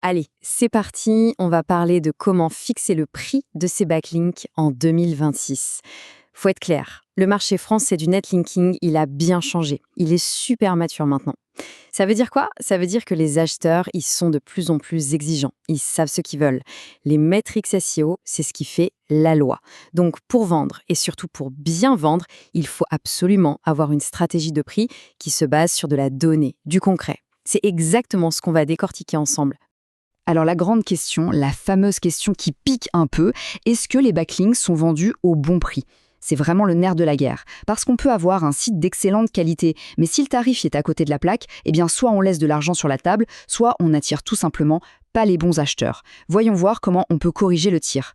Allez, c'est parti, on va parler de comment fixer le prix de ces backlinks en 2026. Faut être clair, le marché français du netlinking, il a bien changé. Il est super mature maintenant. Ça veut dire quoi? Ça veut dire que les acheteurs, ils sont de plus en plus exigeants. Ils savent ce qu'ils veulent. Les métriques SEO, c'est ce qui fait la loi. Donc, pour vendre et surtout pour bien vendre, il faut absolument avoir une stratégie de prix qui se base sur de la donnée, du concret. C'est exactement ce qu'on va décortiquer ensemble. Alors la grande question, la fameuse question qui pique un peu, est-ce que les backlinks sont vendus au bon prix? C'est vraiment le nerf de la guerre. Parce qu'on peut avoir un site d'excellente qualité, mais si le tarif est à côté de la plaque, eh bien soit on laisse de l'argent sur la table, soit on n'attire tout simplement pas les bons acheteurs. Voyons voir comment on peut corriger le tir.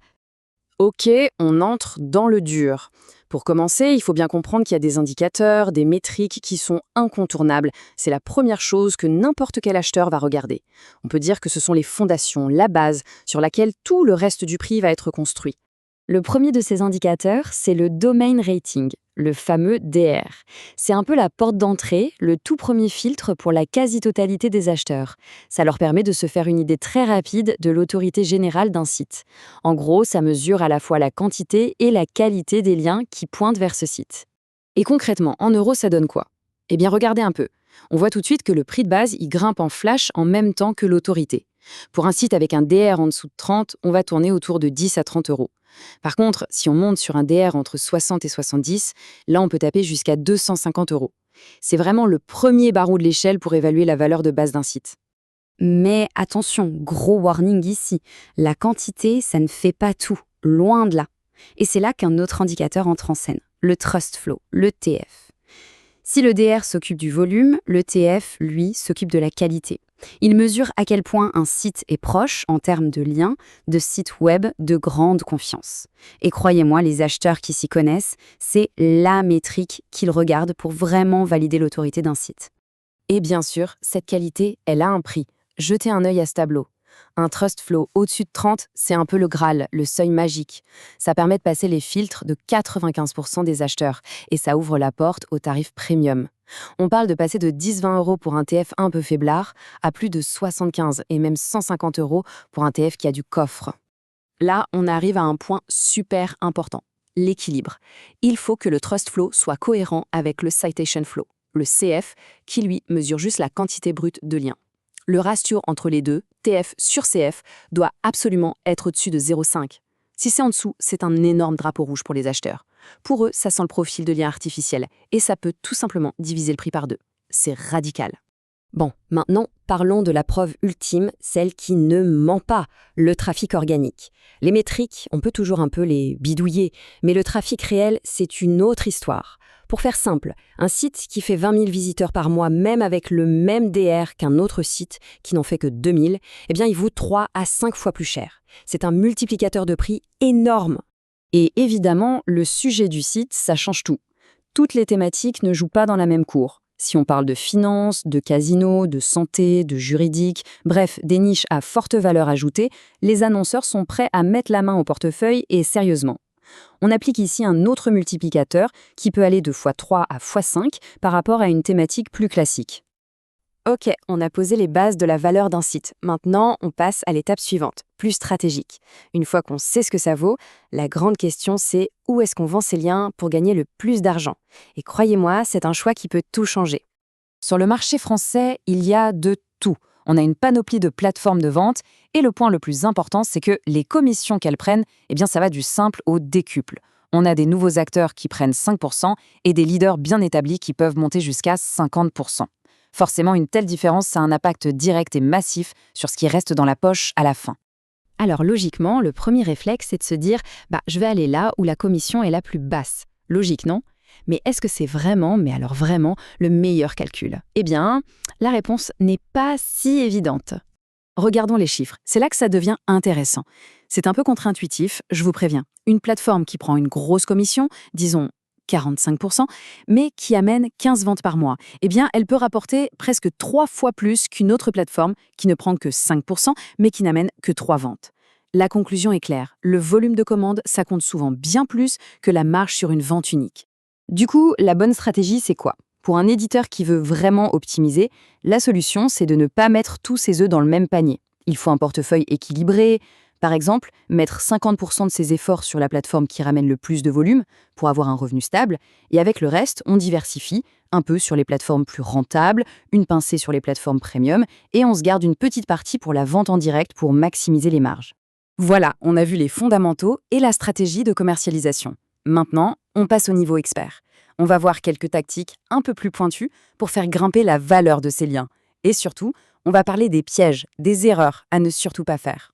Ok, on entre dans le dur. Pour commencer, il faut bien comprendre qu'il y a des indicateurs, des métriques qui sont incontournables. C'est la première chose que n'importe quel acheteur va regarder. On peut dire que ce sont les fondations, la base, sur laquelle tout le reste du prix va être construit. Le premier de ces indicateurs, c'est le Domain Rating, le fameux DR. C'est un peu la porte d'entrée, le tout premier filtre pour la quasi-totalité des acheteurs. Ça leur permet de se faire une idée très rapide de l'autorité générale d'un site. En gros, ça mesure à la fois la quantité et la qualité des liens qui pointent vers ce site. Et concrètement, en euros, ça donne quoi? Eh bien, regardez un peu. On voit tout de suite que le prix de base, il grimpe en flash en même temps que l'autorité. Pour un site avec un DR en dessous de 30, on va tourner autour de 10 à 30 euros. Par contre, si on monte sur un DR entre 60 et 70, là on peut taper jusqu'à 250 euros. C'est vraiment le premier barreau de l'échelle pour évaluer la valeur de base d'un site. Mais attention, gros warning ici, la quantité, ça ne fait pas tout, loin de là. Et c'est là qu'un autre indicateur entre en scène, le Trust Flow, le TF. Si le DR s'occupe du volume, le TF, lui, s'occupe de la qualité. Il mesure à quel point un site est proche en termes de liens, de sites web de grande confiance. Et croyez-moi, les acheteurs qui s'y connaissent, c'est la métrique qu'ils regardent pour vraiment valider l'autorité d'un site. Et bien sûr, cette qualité, elle a un prix. Jetez un œil à ce tableau. Un Trust Flow au-dessus de 30, c'est un peu le Graal, le seuil magique. Ça permet de passer les filtres de 95% des acheteurs et ça ouvre la porte au tarif premium. On parle de passer de 10-20 euros pour un TF un peu faiblard à plus de 75 et même 150 euros pour un TF qui a du coffre. Là, on arrive à un point super important, l'équilibre. Il faut que le Trust Flow soit cohérent avec le Citation Flow, le CF, qui lui mesure juste la quantité brute de liens. Le ratio entre les deux, TF sur CF, doit absolument être au-dessus de 0,5. Si c'est en dessous, c'est un énorme drapeau rouge pour les acheteurs. Pour eux, ça sent le profil de lien artificiel et ça peut tout simplement diviser le prix par deux. C'est radical. Bon, maintenant, parlons de la preuve ultime, celle qui ne ment pas, le trafic organique. Les métriques, on peut toujours un peu les bidouiller, mais le trafic réel, c'est une autre histoire. Pour faire simple, un site qui fait 20 000 visiteurs par mois, même avec le même DR qu'un autre site qui n'en fait que 2 000, eh bien, il vaut 3 à 5 fois plus cher. C'est un multiplicateur de prix énorme. Et évidemment, le sujet du site, ça change tout. Toutes les thématiques ne jouent pas dans la même cour. Si on parle de finance, de casino, de santé, de juridique, bref, des niches à forte valeur ajoutée, les annonceurs sont prêts à mettre la main au portefeuille et sérieusement. On applique ici un autre multiplicateur qui peut aller de x3 à x5 par rapport à une thématique plus classique. Ok, on a posé les bases de la valeur d'un site. Maintenant, on passe à l'étape suivante, plus stratégique. Une fois qu'on sait ce que ça vaut, la grande question c'est où est-ce qu'on vend ces liens pour gagner le plus d'argent? Et croyez-moi, c'est un choix qui peut tout changer. Sur le marché français, il y a de tout. On a une panoplie de plateformes de vente et le point le plus important, c'est que les commissions qu'elles prennent, eh bien ça va du simple au décuple. On a des nouveaux acteurs qui prennent 5% et des leaders bien établis qui peuvent monter jusqu'à 50%. Forcément, une telle différence, ça a un impact direct et massif sur ce qui reste dans la poche à la fin. Alors logiquement, le premier réflexe, c'est de se dire « je vais aller là où la commission est la plus basse ». Logique, non? Mais est-ce que c'est vraiment, mais alors vraiment, le meilleur calcul? Eh bien, la réponse n'est pas si évidente. Regardons les chiffres, c'est là que ça devient intéressant. C'est un peu contre-intuitif, je vous préviens. Une plateforme qui prend une grosse commission, disons 45%, mais qui amène 15 ventes par mois, eh bien, elle peut rapporter presque 3 fois plus qu'une autre plateforme qui ne prend que 5%, mais qui n'amène que 3 ventes. La conclusion est claire, le volume de commandes, ça compte souvent bien plus que la marge sur une vente unique. Du coup, la bonne stratégie, c'est quoi? Pour un éditeur qui veut vraiment optimiser, la solution, c'est de ne pas mettre tous ses œufs dans le même panier. Il faut un portefeuille équilibré. Par exemple, mettre 50% de ses efforts sur la plateforme qui ramène le plus de volume pour avoir un revenu stable, et avec le reste, on diversifie, un peu sur les plateformes plus rentables, une pincée sur les plateformes premium, et on se garde une petite partie pour la vente en direct pour maximiser les marges. Voilà, on a vu les fondamentaux et la stratégie de commercialisation. Maintenant, on passe au niveau expert. On va voir quelques tactiques un peu plus pointues pour faire grimper la valeur de ces liens. Et surtout, on va parler des pièges, des erreurs à ne surtout pas faire.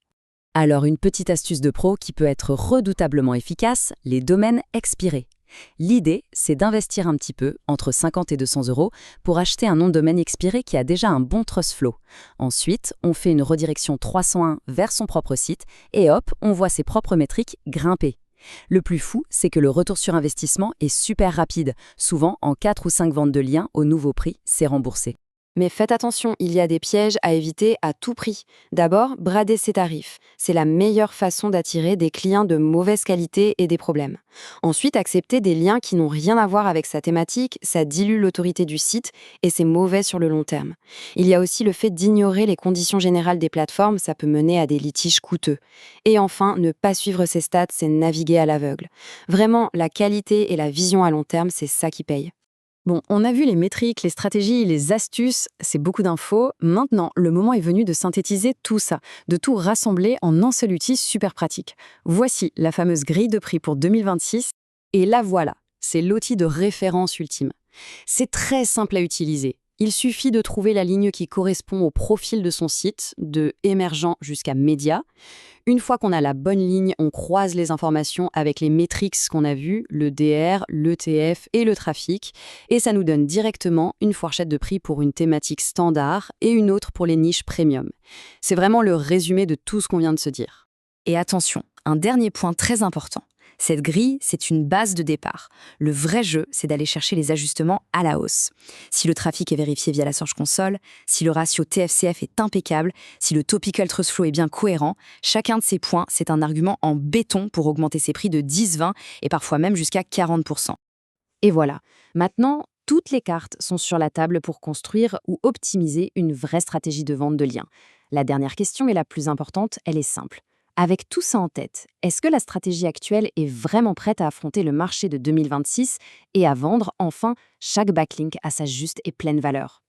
Alors, une petite astuce de pro qui peut être redoutablement efficace, les domaines expirés. L'idée, c'est d'investir un petit peu, entre 50 et 200 euros, pour acheter un nom de domaine expiré qui a déjà un bon trust flow. Ensuite, on fait une redirection 301 vers son propre site et hop, on voit ses propres métriques grimper. Le plus fou, c'est que le retour sur investissement est super rapide. Souvent, en 4 ou 5 ventes de liens au nouveau prix, c'est remboursé. Mais faites attention, il y a des pièges à éviter à tout prix. D'abord, brader ses tarifs. C'est la meilleure façon d'attirer des clients de mauvaise qualité et des problèmes. Ensuite, accepter des liens qui n'ont rien à voir avec sa thématique, ça dilue l'autorité du site et c'est mauvais sur le long terme. Il y a aussi le fait d'ignorer les conditions générales des plateformes, ça peut mener à des litiges coûteux. Et enfin, ne pas suivre ses stats, c'est naviguer à l'aveugle. Vraiment, la qualité et la vision à long terme, c'est ça qui paye. Bon, on a vu les métriques, les stratégies, les astuces, c'est beaucoup d'infos. Maintenant, le moment est venu de synthétiser tout ça, de tout rassembler en un seul outil super pratique. Voici la fameuse grille de prix pour 2026, et la voilà, c'est l'outil de référence ultime. C'est très simple à utiliser. Il suffit de trouver la ligne qui correspond au profil de son site, de émergent jusqu'à média. Une fois qu'on a la bonne ligne, on croise les informations avec les métriques qu'on a vues, le DR, l'ETF et le trafic, et ça nous donne directement une fourchette de prix pour une thématique standard et une autre pour les niches premium. C'est vraiment le résumé de tout ce qu'on vient de se dire. Et attention, un dernier point très important. Cette grille, c'est une base de départ. Le vrai jeu, c'est d'aller chercher les ajustements à la hausse. Si le trafic est vérifié via la Search Console, si le ratio TFCF est impeccable, si le Topical Trust Flow est bien cohérent, chacun de ces points, c'est un argument en béton pour augmenter ses prix de 10, 20 et parfois même jusqu'à 40%. Et voilà, maintenant, toutes les cartes sont sur la table pour construire ou optimiser une vraie stratégie de vente de liens. La dernière question et la plus importante, elle est simple. Avec tout ça en tête, est-ce que la stratégie actuelle est vraiment prête à affronter le marché de 2026 et à vendre enfin chaque backlink à sa juste et pleine valeur ?